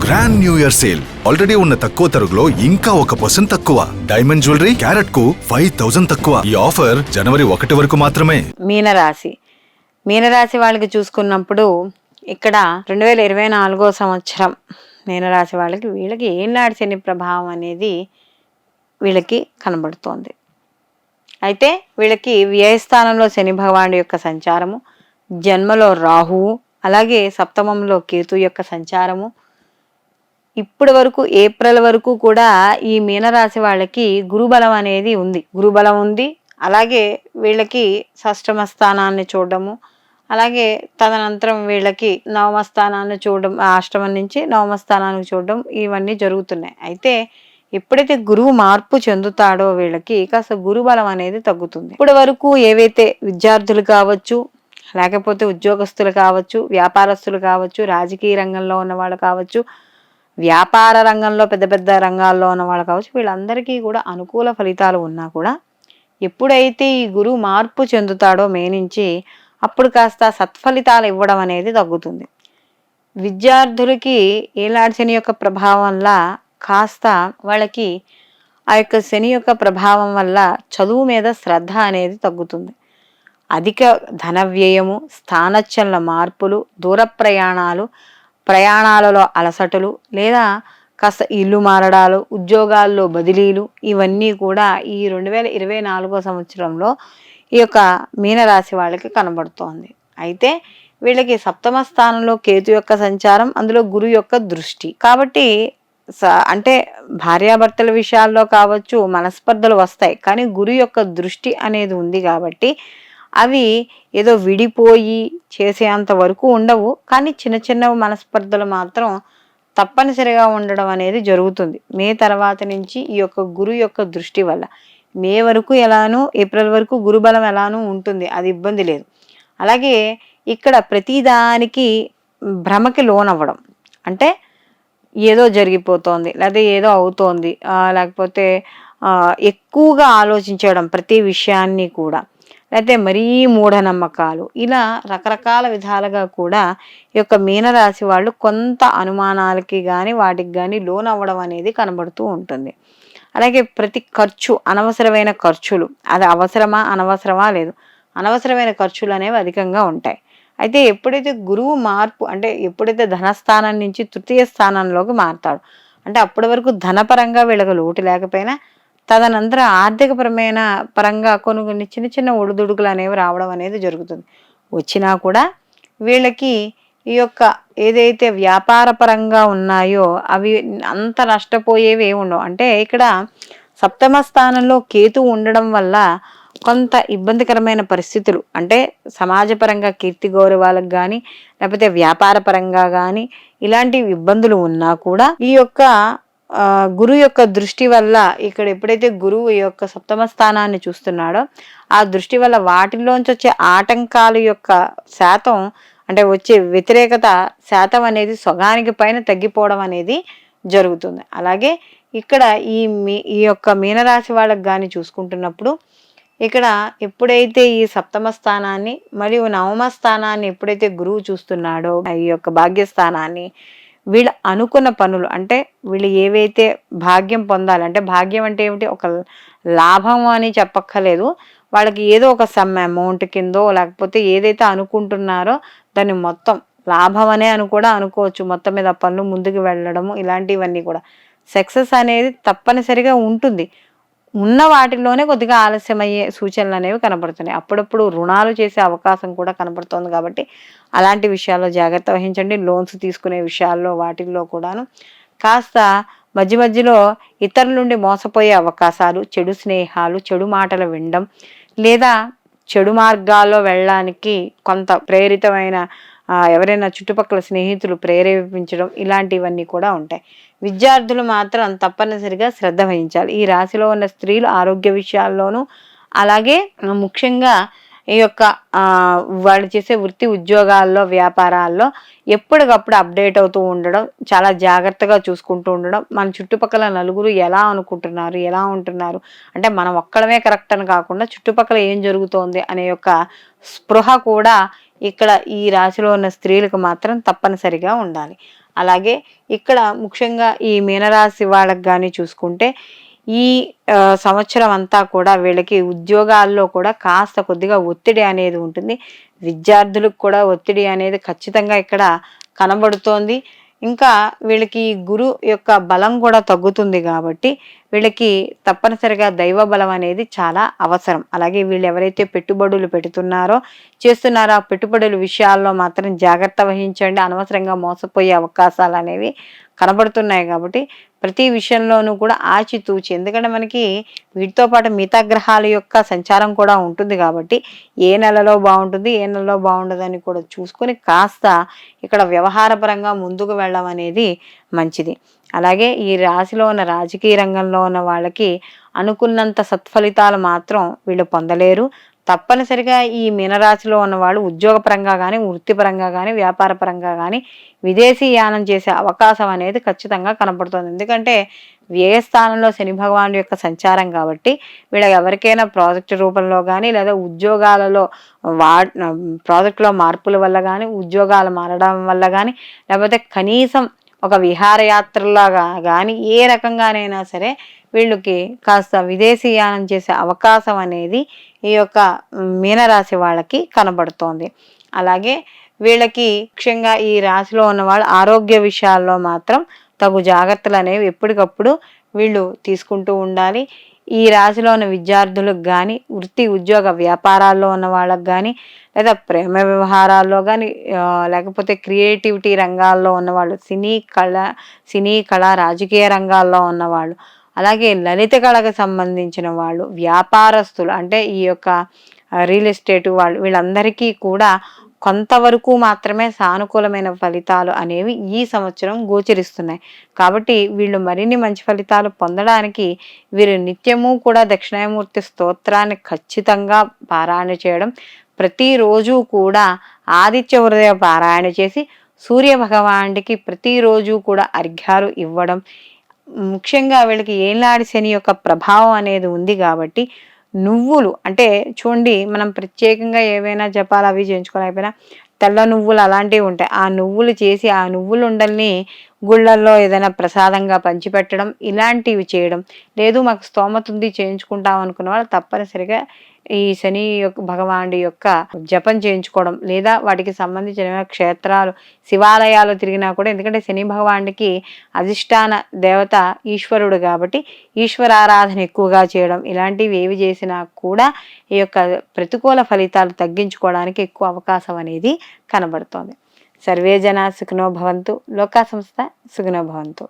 Grand new year sale already ఉన్న తక్కువ తరుగులో ఇంకా 1% తక్కువ. డైమండ్ జ్యువెలరీ క్యారెట్ కు 5000 తక్కువ. ఈ ఆఫర్ జనవరి 1 వరకు మాత్రమే. మీనరాశి వాళ్ళకి చూసుకున్నప్పుడు ఇక్కడ 2024 సంవత్సరం మీనరాశి వీళ్ళకి ఏనాడు శని ప్రభావం అనేది వీళ్ళకి కనబడుతోంది. అయితే వీళ్ళకి వ్యయస్థానంలో శని భగవానుడి యొక్క సంచారము, జన్మలో రాహువు, అలాగే సప్తమంలో కేతు యొక్క సంచారము, ఇప్పటి వరకు ఏప్రిల్ వరకు కూడా ఈ మీనరాశి వాళ్ళకి గురుబలం అనేది ఉంది. గురుబలం ఉంది. అలాగే వీళ్ళకి షష్టమ స్థానాన్ని చూడడము, అలాగే తదనంతరం వీళ్ళకి నవమ స్థానాన్ని చూడడం, అష్టమం నుంచి నవమ స్థానానికి చూడడం, ఇవన్నీ జరుగుతున్నాయి. అయితే ఎప్పుడైతే గురువు మార్పు చెందుతాడో వీళ్ళకి కాస్త గురుబలం అనేది తగ్గుతుంది. ఇప్పటి వరకు ఏవైతే విద్యార్థులు కావచ్చు, లేకపోతే ఉద్యోగస్తులు కావచ్చు, వ్యాపారస్తులు కావచ్చు, రాజకీయ రంగంలో ఉన్న వాళ్ళు కావచ్చు, వ్యాపార రంగంలో పెద్ద పెద్ద రంగాల్లో ఉన్న వాళ్ళు కావచ్చు, వీళ్ళందరికీ కూడా అనుకూల ఫలితాలు ఉన్నా కూడా ఎప్పుడైతే ఈ గురువు మార్పు చెందుతాడో మే నుంచి అప్పుడు కాస్త సత్ఫలితాలు ఇవ్వడం అనేది తగ్గుతుంది. విద్యార్థులకి ఏలాంటి శని యొక్క ప్రభావం వల్ల కాస్త వాళ్ళకి ఆ యొక్క శని యొక్క ప్రభావం వల్ల చదువు మీద శ్రద్ధ అనేది తగ్గుతుంది. అధిక ధన వ్యయము, స్థానచలన మార్పులు, దూర ప్రయాణాలలో అలసటలు, లేదా కాస్త ఇల్లు మారడాలు, ఉద్యోగాల్లో బదిలీలు, ఇవన్నీ కూడా ఈ 2024 సంవత్సరంలో ఈ యొక్క మీనరాశి వాళ్ళకి కనబడుతోంది. అయితే వీళ్ళకి సప్తమ స్థానంలో కేతు యొక్క సంచారం, అందులో గురు యొక్క దృష్టి కాబట్టి అంటే భార్యాభర్తల విషయాల్లో కావచ్చు మనస్పర్ధలు వస్తాయి. కానీ గురు యొక్క దృష్టి అనేది ఉంది కాబట్టి అవి ఏదో విడిపోయి చేసేంత వరకు ఉండవు. కానీ చిన్న చిన్న మనస్పర్ధలు మాత్రం తప్పనిసరిగా ఉండడం అనేది జరుగుతుంది. మే తర్వాత నుంచి ఈ యొక్క గురు యొక్క దృష్టి వల్ల మే వరకు ఎలానూ, ఏప్రిల్ వరకు గురుబలం ఎలానూ ఉంటుంది, అది ఇబ్బంది లేదు. అలాగే ఇక్కడ ప్రతిదానికి భ్రమకి లోనవ్వడం, అంటే ఏదో జరిగిపోతోంది, లేదా ఏదో అవుతోంది, లేకపోతే ఎక్కువగా ఆలోచించడం ప్రతి విషయాన్ని కూడా, లేకపోతే మరీ మూఢనమ్మకాలు, ఇలా రకరకాల విధాలుగా కూడా ఈ యొక్క మీనరాశి వాళ్ళు కొంత అనుమానాలకి కానీ వాటికి కానీ లోనవ్వడం అనేది కనబడుతూ ఉంటుంది. అలాగే ప్రతి ఖర్చు, అనవసరమైన ఖర్చులు, అది అవసరమా అనవసరమా లేదు, అనవసరమైన ఖర్చులు అనేవి అధికంగా ఉంటాయి. అయితే ఎప్పుడైతే గురువు మార్పు, అంటే ఎప్పుడైతే ధనస్థానం నుంచి తృతీయ స్థానంలోకి మారుతాడు, అంటే అప్పటి వరకు ధనపరంగా వీళ్ళకి లోటు లేకపోయినా తదనంతర ఆర్థికపరమైన పరంగా కొన్ని చిన్న చిన్న ఒడిదుడుకులు అనేవి రావడం అనేది జరుగుతుంది. వచ్చినా కూడా వీళ్ళకి ఈ యొక్క ఏదైతే వ్యాపార పరంగా ఉన్నాయో అవి అంత నష్టపోయేవి ఏమి ఉండవు. అంటే ఇక్కడ సప్తమ స్థానంలో కేతు ఉండడం వల్ల కొంత ఇబ్బందికరమైన పరిస్థితులు, అంటే సమాజపరంగా కీర్తి గౌరవాలకు కానీ, లేకపోతే వ్యాపార పరంగా కానీ ఇలాంటి ఇబ్బందులు ఉన్నా కూడా ఈ యొక్క గురువు యొక్క దృష్టి వల్ల, ఇక్కడ ఎప్పుడైతే గురువు ఈ యొక్క సప్తమ స్థానాన్ని చూస్తున్నాడో ఆ దృష్టి వల్ల వాటిల్లోంచి వచ్చే ఆటంకాల యొక్క శాతం, అంటే వచ్చే వ్యతిరేకత శాతం అనేది సగానికి పైన తగ్గిపోవడం అనేది జరుగుతుంది. అలాగే ఇక్కడ ఈ యొక్క మీనరాశి వాళ్ళకి కానీ చూసుకుంటున్నప్పుడు ఇక్కడ ఎప్పుడైతే ఈ సప్తమ స్థానాన్ని మరియు నవమ స్థానాన్ని ఎప్పుడైతే గురువు చూస్తున్నాడో, ఈ యొక్క భాగ్యస్థానాన్ని, వీళ్ళు అనుకున్న పనులు, అంటే వీళ్ళు ఏవైతే భాగ్యం పొందాలంటే, భాగ్యం అంటే ఏమిటి, ఒక లాభం అని చెప్పక్కర్లేదు, వాళ్ళకి ఏదో ఒక సమ్ అమౌంట్ కిందో లేకపోతే ఏదైతే అనుకుంటున్నారో దాన్ని మొత్తం లాభం అనే కూడా అనుకోవచ్చు. మొత్తం మీద పనులు ముందుకు వెళ్ళడము, ఇలాంటివన్నీ కూడా సక్సెస్ అనేది తప్పనిసరిగా ఉంటుంది. ఉన్న వాటిల్లోనే కొద్దిగా ఆలస్యమయ్యే సూచనలు అనేవి కనబడుతున్నాయి. అప్పుడప్పుడు రుణాలు చేసే అవకాశం కూడా కనబడుతోంది. కాబట్టి అలాంటి విషయాల్లో జాగ్రత్త వహించండి. లోన్స్ తీసుకునే విషయాల్లో వాటిల్లో కూడాను కాస్త మధ్యలో ఇతరుల నుండి మోసపోయే అవకాశాలు, చెడు స్నేహాలు, చెడు మాటలు వినడం, లేదా చెడు మార్గాల్లో వెళ్ళడానికి కొంత ప్రేరితమైన ఎవరైనా చుట్టుపక్కల స్నేహితులు ప్రేరేపించడం, ఇలాంటివన్నీ కూడా ఉంటాయి. విద్యార్థులు మాత్రం తప్పనిసరిగా శ్రద్ధ వహించాలి. ఈ రాశిలో ఉన్న స్త్రీలు ఆరోగ్య విషయాల్లోనూ, అలాగే ముఖ్యంగా ఈ యొక్క వాళ్ళు చేసే వృత్తి ఉద్యోగాల్లో వ్యాపారాల్లో ఎప్పటికప్పుడు అప్డేట్ అవుతూ ఉండడం, చాలా జాగ్రత్తగా చూసుకుంటూ ఉండడం, మన చుట్టుపక్కల నలుగురు ఎలా అనుకుంటున్నారు, ఎలా ఉంటున్నారు, అంటే మనం ఒక్కడమే కరెక్ట్ అని కాకుండా చుట్టుపక్కల ఏం జరుగుతోంది అనే యొక్క స్పృహ కూడా ఇక్కడ ఈ రాశిలో ఉన్న స్త్రీలకు మాత్రం తప్పనిసరిగా ఉండాలి. అలాగే ఇక్కడ ముఖ్యంగా ఈ మీనరాశి వాళ్ళకి కానీ చూసుకుంటే ఈ సంవత్సరం అంతా కూడా వీళ్ళకి ఉద్యోగాల్లో కూడా కాస్త కొద్దిగా ఒత్తిడి అనేది ఉంటుంది. విద్యార్థులకు కూడా ఒత్తిడి అనేది ఖచ్చితంగా ఇక్కడ కనబడుతోంది. ఇంకా వీళ్ళకి గురు యొక్క బలం కూడా తగ్గుతుంది కాబట్టి వీళ్ళకి తప్పనిసరిగా దైవ బలం అనేది చాలా అవసరం. అలాగే వీళ్ళు ఎవరైతే పెట్టుబడులు పెడుతున్నారో చేస్తున్నారో ఆ పెట్టుబడుల విషయాల్లో మాత్రం జాగ్రత్త వహించండి. అనవసరంగా మోసపోయే అవకాశాలు అనేవి కనబడుతున్నాయి కాబట్టి ప్రతి విషయంలోనూ కూడా ఆచితూచి, ఎందుకంటే మనకి వీటితో పాటు మిగతా గ్రహాల యొక్క సంచారం కూడా ఉంటుంది కాబట్టి ఏ నెలలో బాగుంటుంది ఏ నెలలో బాగుండదని కూడా చూసుకొని కాస్త ఇక్కడ వ్యవహారపరంగా ముందుకు వెళ్ళడం అనేది మంచిది. అలాగే ఈ రాశిలో ఉన్న రాజకీయ రంగంలో ఉన్న వాళ్ళకి అనుకున్నంత సత్ఫలితాలు మాత్రం వీళ్ళు పొందలేరు. తప్పనిసరిగా ఈ మీనరాశిలో ఉన్నవాళ్ళు ఉద్యోగపరంగా కానీ వృత్తిపరంగా కానీ వ్యాపారపరంగా కానీ విదేశీ యానం చేసే అవకాశం అనేది ఖచ్చితంగా కనపడుతుంది. ఎందుకంటే వ్యయ స్థానంలో శని భగవానుడి యొక్క సంచారం కాబట్టి వీళ్ళ ఎవరికైనా ప్రాజెక్టు రూపంలో కానీ లేదా ఉద్యోగాలలో ప్రాజెక్టులో మార్పుల వల్ల కానీ ఉద్యోగాలు మారడం వల్ల కానీ లేకపోతే కనీసం ఒక విహారయాత్రలాగా కానీ ఏ రకంగానైనా సరే వీళ్ళకి కాస్త విదేశీయానం చేసే అవకాశం అనేది ఈ యొక్క మీనరాశి వాళ్ళకి కనబడుతోంది. అలాగే వీళ్ళకి ముఖ్యంగా ఈ రాశిలో ఉన్న వాళ్ళు ఆరోగ్య విషయాల్లో మాత్రం తగు జాగ్రత్తలు అనేవి ఎప్పటికప్పుడు వీళ్ళు తీసుకుంటూ ఉండాలి. ఈ రాశిలో ఉన్న విద్యార్థులకు కానీ వృత్తి ఉద్యోగ వ్యాపారాల్లో ఉన్న వాళ్ళకు కానీ లేదా ప్రేమ వ్యవహారాల్లో కానీ లేకపోతే క్రియేటివిటీ రంగాల్లో ఉన్నవాళ్ళు సినీ కళ రాజకీయ రంగాల్లో ఉన్నవాళ్ళు అలాగే లలిత కళకు సంబంధించిన వాళ్ళు వ్యాపారస్తులు అంటే ఈ యొక్క రియల్ ఎస్టేట్ వాళ్ళు వీళ్ళందరికీ కూడా కొంతవరకు మాత్రమే సానుకూలమైన ఫలితాలు అనేవి ఈ సంవత్సరం గోచరిస్తున్నాయి. కాబట్టి వీళ్ళు మరిన్ని మంచి ఫలితాలు పొందడానికి వీరు నిత్యము కూడా దక్షిణామూర్తి స్తోత్రాన్ని ఖచ్చితంగా పారాయణ చేయడం, ప్రతిరోజు కూడా ఆదిత్య హృదయ పారాయణ చేసి సూర్య భగవానుడికి ప్రతిరోజు కూడా అర్ఘ్యాలు ఇవ్వడం. ముఖ్యంగా వీళ్ళకి ఏళ్ళనాడి శని యొక్క ప్రభావం అనేది ఉంది కాబట్టి నువ్వులు అంటే చూడండి, మనం ప్రత్యేకంగా ఏవైనా జపాలు అవి చేయించుకోలేకపోయినా తెల్ల నువ్వులు అలాంటివి ఉంటాయి. ఆ నువ్వులు చేసి ఆ నువ్వులు ఉండల్ని గుళ్ళల్లో ఏదైనా ప్రసాదంగా పంచిపెట్టడం ఇలాంటివి చేయడం. లేదు మాకు స్తోమత ఉంది చేయించుకుంటాం అనుకున్న వాళ్ళు తప్పనిసరిగా ఈ శని యొక్క భగవానుడి యొక్క జపం చేయించుకోవడం లేదా వాటికి సంబంధించిన క్షేత్రాలు శివాలయాలు తిరిగినా కూడా, ఎందుకంటే శని భగవానుడికి అధిష్టాన దేవత ఈశ్వరుడు కాబట్టి ఈశ్వరారాధన ఎక్కువగా చేయడం ఇలాంటివి ఏవి చేసినా కూడా ఈ యొక్క ప్రతికూల ఫలితాలు తగ్గించుకోవడానికి ఎక్కువ అవకాశం అనేది కనబడుతోంది. సర్వే జనా సుఖినో భవంతు, లోకా సంస్థ సుఖినో భవంతు.